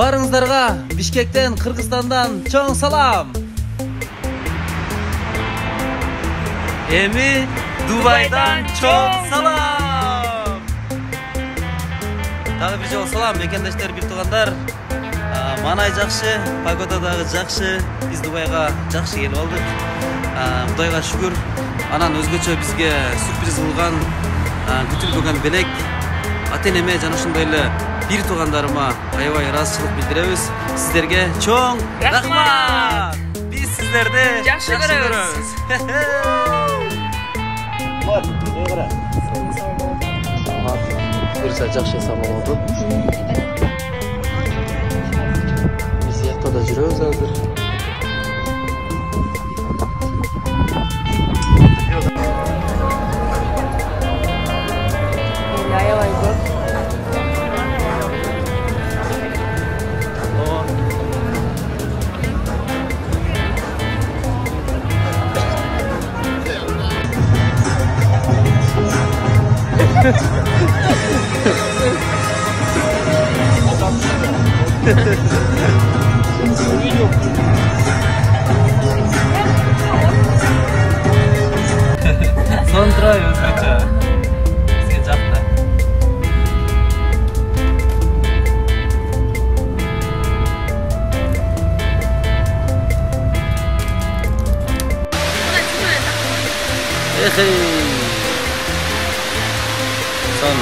Барыңыздарга Бишкектен, Кыргызстандан чоң салам. Эми Дубайдан чоң салам. Дагы бир жолу салам мекендештер, бир туугандар. Манай жакшы, погода дагы жакшы. Биз Дубайга жакшы келип алдык. Кудайга шүгүр. Анан өзгөчө бизге сюрприз кылган, күтүлбөгөн белек ата-энеме жана ошондой эле бир туугандарыма аябай ыраазычылык билдиребиз. Сиздерге чоң рахмат. Биз сиздерди жакшы көрөбүз. Буюрса жакшы самал болду. Биз якта да жүрөбүз азыр. Аябай көп. Сондра өзгөчө. Сизге жакты. Сон